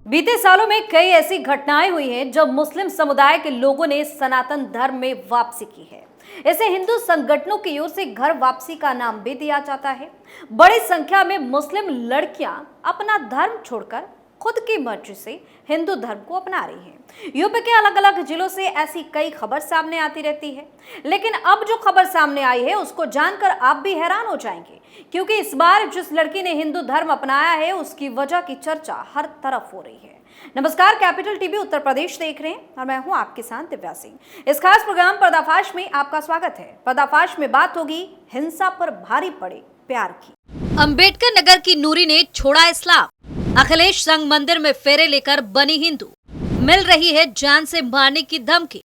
बीते सालों में कई ऐसी घटनाएं हुई हैं जब मुस्लिम समुदाय के लोगों ने सनातन धर्म में वापसी की है। इसे हिंदू संगठनों की ओर से घर वापसी का नाम भी दिया जाता है। बड़ी संख्या में मुस्लिम लड़कियां अपना धर्म छोड़कर खुद की मर्जी से हिंदू धर्म को अपना रही हैं। यूपी के अलग अलग जिलों से ऐसी कई खबर सामने आती रहती है, लेकिन अब जो खबर सामने आई है उसको जानकर आप भी हैरान हो जाएंगे, क्योंकि इस बार जिस लड़की ने हिंदू धर्म अपनाया है उसकी वजह की चर्चा हर तरफ हो रही है। नमस्कार, कैपिटल टीवी उत्तर प्रदेश देख रहे हैं और मैं हूं आपके साथ दिव्या सिंह। इस खास प्रोग्राम पर्दाफाश में आपका स्वागत है। पर्दाफाश में बात होगी हिंसा पर भारी पड़े प्यार की। अंबेडकर नगर की नूरी ने छोड़ा इस्लाम, अखिलेश संग मंदिर में फेरे लेकर बनी हिंदू, मिल रही है जान से मारने की धमकी,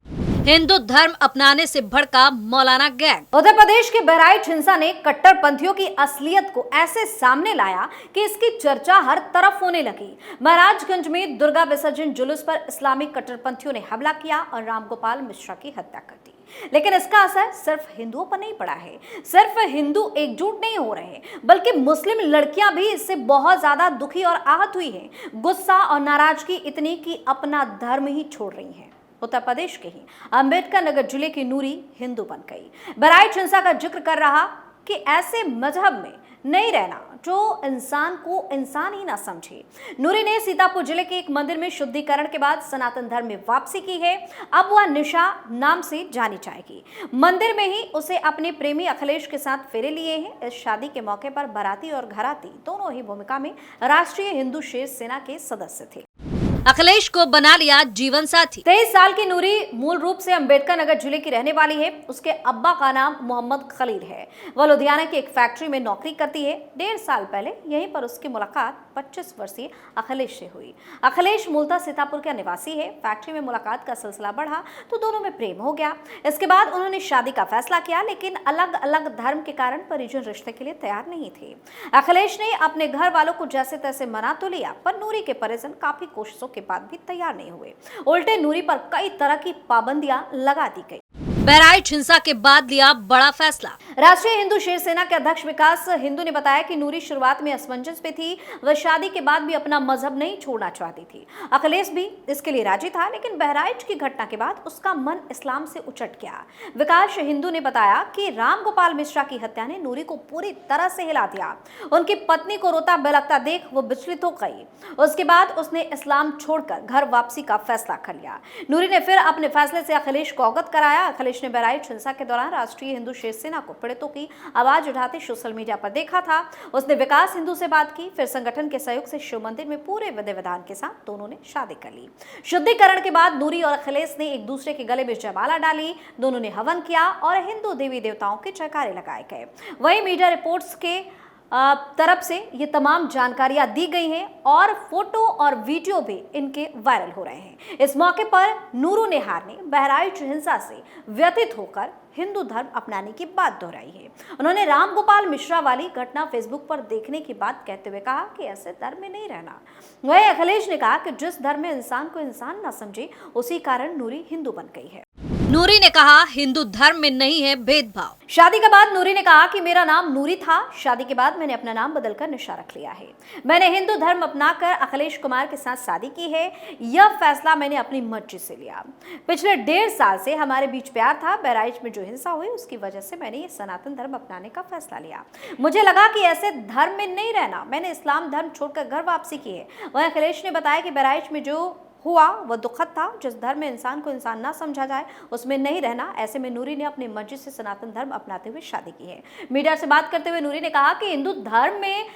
हिंदू धर्म अपनाने से भड़का मौलाना गैंग। उत्तर प्रदेश के बहराइच हिंसा ने कट्टरपंथियों की असलियत को ऐसे सामने लाया कि इसकी चर्चा हर तरफ होने लगी। महाराजगंज में दुर्गा विसर्जन जुलूस पर इस्लामिक कट्टरपंथियों ने हमला किया और रामगोपाल मिश्रा की हत्या कर दी। लेकिन इसका असर सिर्फ हिंदुओं पर नहीं पड़ा है। सिर्फ हिंदू एकजुट नहीं हो रहे, बल्कि मुस्लिम लड़कियां भी इससे बहुत ज्यादा दुखी और आहत हुई हैं। गुस्सा और नाराजगी इतनी कि अपना धर्म ही छोड़ रही हैं। उत्तर प्रदेश के ही अंबेडकर नगर जिले की नूरी हिंदू बन गई। बहराइच हिंसा का जिक्र कर रहा कि ऐसे मजहब में नहीं रहना जो इंसान को इंसान ही ना समझे। नूरी ने सीतापुर जिले के एक मंदिर में शुद्धिकरण के बाद सनातन धर्म में वापसी की है। अब वह निशा नाम से जानी जाएगी। मंदिर में ही उसे अपने प्रेमी अखिलेश के साथ फेरे लिए हैं। इस शादी के मौके पर बाराती और घराती दोनों ही भूमिका में राष्ट्रीय हिंदू शेर सेना के सदस्य थे। अखिलेश को बना लिया जीवन साथी। 23 साल की नूरी मूल रूप से अंबेडकर नगर जिले की रहने वाली है। उसके अब्बा का नाम मोहम्मद खलील है। वह लुधियाना की एक फैक्ट्री में नौकरी करती है। 1.5 साल पहले यहीं पर उसकी मुलाकात 25 वर्षीय अखिलेश से हुई। अखिलेश मूलतः सीतापुर का निवासी है। फैक्ट्री में मुलाकात का सिलसिला बढ़ा तो दोनों में प्रेम हो गया। इसके बाद उन्होंने शादी का फैसला किया, लेकिन अलग अलग धर्म के कारण परिजन रिश्ते के लिए तैयार नहीं थे। अखिलेश ने अपने घर वालों को जैसे तैसे मना तो लिया, पर नूरी के परिजन काफी कोशिशों के बाद भी तैयार नहीं हुए। उल्टे नूरी पर कई तरह की पाबंदियां लगा दी गई। बहराइच हिंसा के बाद लिया बड़ा फैसला। राष्ट्रीय हिंदू शेर सेना के अध्यक्ष विकास हिंदू ने बताया कि नूरी शुरुआत में असमंजस पे थी। वह शादी के बाद भी अपना मजहब नहीं छोड़ना चाहती थी। अखिलेश भी इसके लिए राजी था, लेकिन बहराइच की घटना के बाद उसका मन इस्लाम से उचट गया। विकास हिंदू ने बताया कि रामगोपाल मिश्रा की हत्या ने नूरी को पूरी तरह से हिला दिया। उनकी पत्नी को रोता बिलखता देख वो विचलित हो गई। उसके बाद उसने इस्लाम छोड़कर घर वापसी का फैसला कर लिया। नूरी ने फिर अपने फैसले से अखिलेश को अवगत कराया। अखिलेश ने बहराइच हिंसा के दौरान राष्ट्रीय हिंदू शेर सेना को पीड़ितों की आवाज उठाते सोशल मीडिया पर देखा था। उसने विकास हिंदू से बात की, फिर संगठन के सहयोग से शिव मंदिर में पूरे विधि विधान के साथ दोनों ने शादी कर ली। शुद्धिकरण के बाद नूरी और अखिलेश ने एक दूसरे के गले में जयमाला डाली। दोनों ने हवन किया और हिंदू देवी देवताओं के जयकारे लगाए गए। वहीं मीडिया रिपोर्ट्स के तरफ से ये तमाम जानकारियां दी गई हैं और फोटो और वीडियो भी इनके वायरल हो रहे हैं। इस मौके पर नूरू नेहार ने बहराइच हिंसा से व्यथित होकर हिंदू धर्म अपनाने की बात दोहराई है। उन्होंने रामगोपाल मिश्रा वाली घटना फेसबुक पर देखने की बात कहते हुए कहा कि ऐसे धर्म में नहीं रहना। वहीं अखिलेश ने कहा कि जिस धर्म में इंसान को इंसान न समझे, उसी कारण नूरी हिंदू बन गई है। नूरी ने कहा हिंदू धर्म में नहीं है भेदभाव। शादी के बाद नूरी ने कहा कि मेरा नाम नूरी था। शादी के बाद मैंने अपना नाम बदलकर निशा रख लिया है। मैंने हिंदू धर्म अपनाकर अखिलेश कुमार के साथ शादी की है। यह फैसला मैंने अपनी मर्जी से लिया। पिछले 1.5 साल से हमारे बीच प्यार था। बहराइच में जो हिंसा हुई उसकी वजह से मैंने ये सनातन धर्म अपनाने का फैसला लिया। मुझे लगा कि ऐसे धर्म में नहीं रहना। मैंने इस्लाम धर्म छोड़कर घर वापसी की है। वहीं अखिलेश ने बताया कि बहराइच में जो हुआ वह दुखद था। जिस धर्म में इंसान को इंसान ना समझा जाए उसमें नहीं रहना। ऐसे में नूरी ने अपनी मर्जी से सनातन धर्म अपनाते हुए शादी की है। मीडिया से बात करते हुए नूरी ने कहा कि हिंदू धर्म में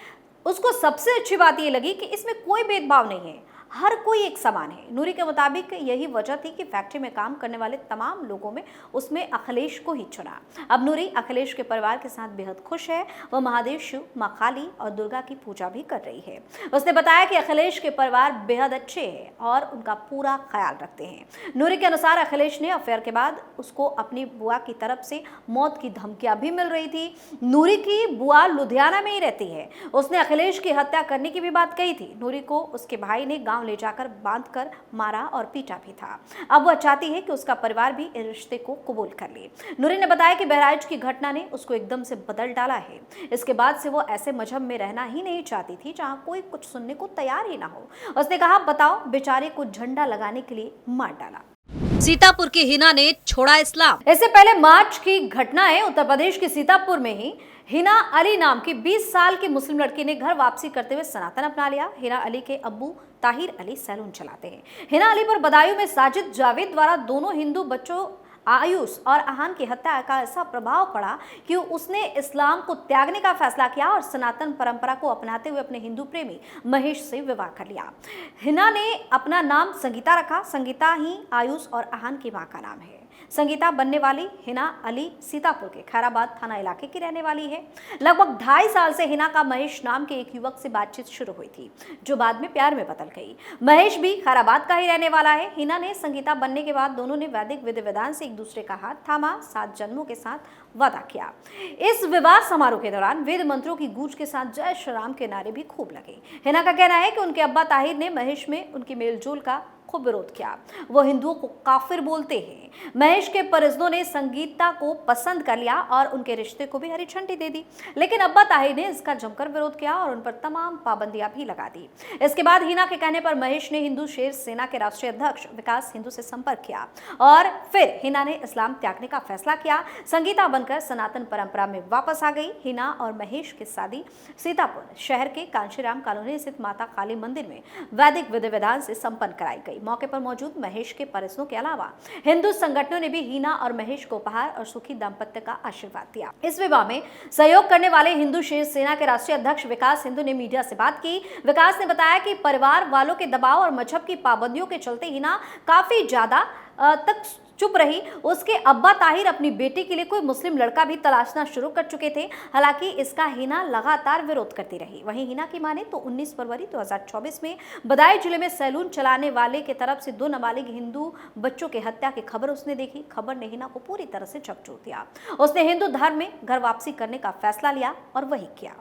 उसको सबसे अच्छी बात ये लगी कि इसमें कोई भेदभाव नहीं है, हर कोई एक समान है। नूरी के मुताबिक यही वजह थी कि फैक्ट्री में काम करने वाले तमाम लोगों में उसमें अखिलेश को ही चुना। अब नूरी अखिलेश के परिवार के साथ बेहद खुश है। वह महादेव शिव, मां काली और दुर्गा की पूजा भी कर रही है। उसने बताया कि अखिलेश के परिवार बेहद अच्छे हैं और उनका पूरा ख्याल रखते हैं। नूरी के अनुसार अखिलेश ने अफेयर के बाद उसको अपनी बुआ की तरफ से मौत की धमकियां भी मिल रही थी। नूरी की बुआ लुधियाना में ही रहती है। उसने अखिलेश की हत्या करने की भी बात कही थी। नूरी को उसके भाई ने गाँव गांव ले जाकर बांधकर मारा और पीटा भी था। अब वह चाहती है कि उसका परिवार भी इस रिश्ते को कबूल कर ले। नूरी ने बताया कि बहराइच की घटना ने उसको एकदम से बदल डाला है। इसके बाद से वो ऐसे मजहब में रहना ही नहीं चाहती थी जहां कोई कुछ सुनने को तैयार ही ना हो। उसने कहा, बताओ, बेचारे को झंडा लगाने के लिए मार डाला। सीतापुर की हिना ने छोड़ा इस्लाम। इससे पहले मार्च की घटना है। उत्तर प्रदेश के सीतापुर में ही हिना अली नाम की 20 साल की मुस्लिम लड़की ने घर वापसी करते हुए सनातन अपना लिया। हिना अली के अब्बू ताहिर अली सैलून चलाते हैं। हिना अली पर बदायूं में साजिद जावेद द्वारा दोनों हिंदू बच्चों आयुष और आहान की हत्या का ऐसा प्रभाव पड़ा कि उसने इस्लाम को त्यागने का फैसला किया और सनातन परंपरा को अपनाते हुए अपने हिंदू प्रेमी महेश से विवाह कर लिया। हिना ने अपना नाम संगीता रखा। संगीता ही आयुष और आहान की मां का नाम है। संगीता बनने वाली हिना अली सीतापुर के खैराबाद थाना इलाके की रहने वाली है। लगभग 2.5 साल से हिना का महेश नाम के एक युवक से बातचीत शुरू हुई थी, जो बाद में प्यार में बदल गई। महेश भी खैराबाद का ही रहने वाला है। हिना ने संगीता बनने के बाद दोनों ने वैदिक विधि विधान से एक दूसरे का हाथ थामा, 7 जन्मों के साथ वादा किया। इस विवाह समारोह के दौरान वेद मंत्रों की गूंज के साथ जय श्री राम के नारे भी खूब लगे। हिना का कहना है कि उनके अब्बा ताहिर ने महेश में उनकी मेलजोल का खूब विरोध किया। वो हिंदुओं को काफिर बोलते हैं। महेश के परिजनों ने संगीता को पसंद कर लिया और उनके रिश्ते को भी हरी झंडी दे दी, लेकिन अब्बा ताहिर ने इसका जमकर विरोध किया और उन पर तमाम पाबंदियां भी लगा दी। इसके बाद हिना के कहने पर महेश ने हिंदू शेर सेना के राष्ट्रीय अध्यक्ष विकास हिंदू से संपर्क किया और फिर हिना ने इस्लाम त्यागने का फैसला किया। संगीता बनकर सनातन परंपरा में वापस आ गई। हिना और महेश की शादी सीतापुर शहर के कांशीराम कॉलोनी स्थित माता काली मंदिर में वैदिक विधि विधान से संपन्न कराई गई। मौके पर मौजूद महेश के परिजनों के अलावा हिंदू संगठनों ने भी हिना और महेश को उपहार और सुखी दाम्पत्य का आशीर्वाद दिया। इस विवाह में सहयोग करने वाले हिंदू शेर सेना के राष्ट्रीय अध्यक्ष विकास हिंदू ने मीडिया से बात की। विकास ने बताया कि परिवार वालों के दबाव और मजहब की पाबंदियों के चलते हिना काफी ज्यादा तक चुप रही। उसके अब्बा ताहिर अपनी बेटी के लिए कोई मुस्लिम लड़का भी तलाशना शुरू कर चुके थे। हालांकि इसका हिना लगातार विरोध करती रही। वहीं हिना की माने तो 19 फरवरी 2024 में बदायूं जिले में सैलून चलाने वाले की तरफ से 2 नाबालिग हिंदू बच्चों की हत्या की खबर उसने देखी। खबर ने हिना को पूरी तरह से झकझोर दिया। उसने हिंदू धर्म में घर वापसी करने का फैसला लिया और वही किया।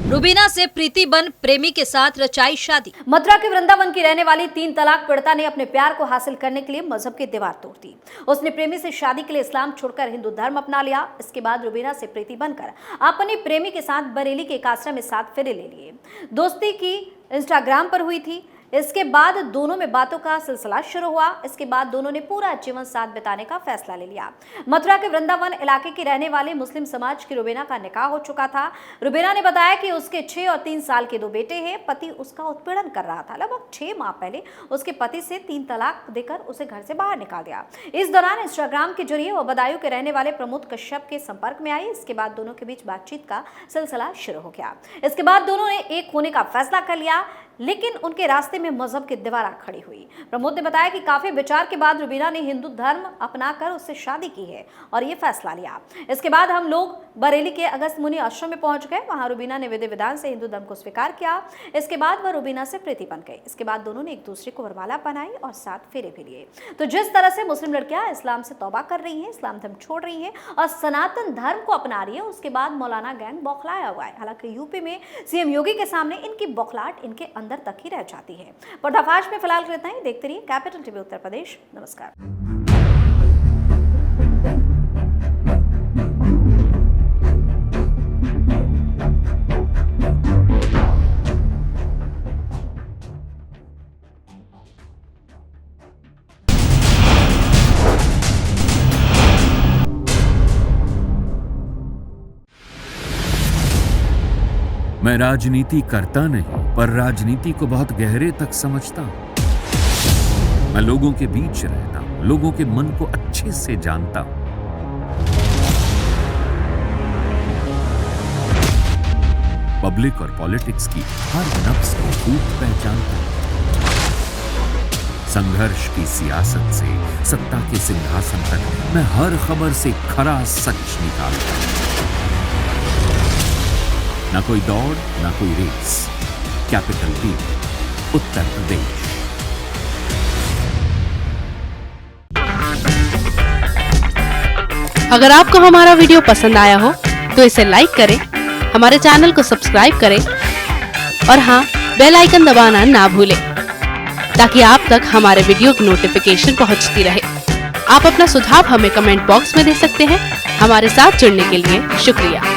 रुबीना से प्रीति बन प्रेमी के साथ रचाई शादी। मथुरा के वृंदावन की रहने वाली 3 तलाक पीड़िता ने अपने प्यार को हासिल करने के लिए मजहब की दीवार तोड़ दी। उसने प्रेमी से शादी के लिए इस्लाम छोड़कर हिंदू धर्म अपना लिया। इसके बाद रुबीना से प्रीति बनकर अपने प्रेमी के साथ बरेली के एक आश्रम में 7 फेरे ले लिए। दोस्ती की इंस्टाग्राम पर हुई थी। इसके बाद दोनों में बातों का सिलसिला शुरू हुआ। इसके बाद दोनों ने पूरा जीवन साथ बिताने का फैसला ले लिया। मथुरा के वृंदावन इलाके की रहने वाले मुस्लिम समाज की रुबीना का निकाह हो चुका था। रुबीना ने बताया कि उसके 6 और 3 साल के 2 बेटे हैं। पति उसका उत्पीड़न कर रहा था। लगभग 6 माह पहले उसके पति से 3 तलाक देकर उसे घर से बाहर निकाल दिया। इस दौरान इंस्टाग्राम के जरिए वह बदायूं के रहने वाले प्रमोद कश्यप के संपर्क में आई। इसके बाद दोनों के बीच बातचीत का सिलसिला शुरू हो गया। इसके बाद दोनों ने एक होने का फैसला कर लिया, लेकिन उनके रास्ते में मजहब की दीवार खड़ी हुई। प्रमोद ने बताया कि काफी विचार के बाद रुबीना ने हिंदू धर्म अपनाकर उससे शादी की है और ये फैसला लिया। इसके बाद हम लोग बरेली के अगस्त मुनि आश्रम में पहुंच गए। वहां रुबीना ने विधि विधान से हिंदू धर्म को स्वीकार किया। इसके बाद वह रुबीना से प्रीति बन गई। इसके बाद दोनों ने एक दूसरे को वरमाला पहनाई और 7 फेरे भी लिए। तो जिस तरह से मुस्लिम लड़कियां इस्लाम से तौबा कर रही हैं, इस्लाम धर्म छोड़ रही हैं और सनातन धर्म को अपना रही है, उसके बाद मौलाना गैंग बौखलाया हुआ है। हालांकि यूपी में सीएम योगी के सामने इनकी बौखलाहट इनके अंदर तक ही रह जाती है। पर्दाफाश में फिलहाल इतना ही। देखते रहिए कैपिटल टीवी उत्तर प्रदेश। नमस्कार। मैं राजनीति करता नहीं, पर राजनीति को बहुत गहरे तक समझता हूं। मैं लोगों के बीच रहता हूं, लोगों के मन को अच्छे से जानता हूं। पब्लिक और पॉलिटिक्स की हर नब्ज को खूब पहचानता हूं। संघर्ष की सियासत से सत्ता के सिंहासन तक मैं हर खबर से खरा सच निकालता हूं। ना कोई दौड़, ना कोई race. Capital TV Uttar Pradesh. अगर आपको हमारा वीडियो पसंद आया हो तो इसे लाइक करें, हमारे चैनल को सब्सक्राइब करें और हाँ, बेल आइकन दबाना ना भूलें। ताकि आप तक हमारे वीडियो की नोटिफिकेशन पहुंचती रहे। आप अपना सुझाव हमें कमेंट बॉक्स में दे सकते हैं। हमारे साथ जुड़ने के लिए शुक्रिया।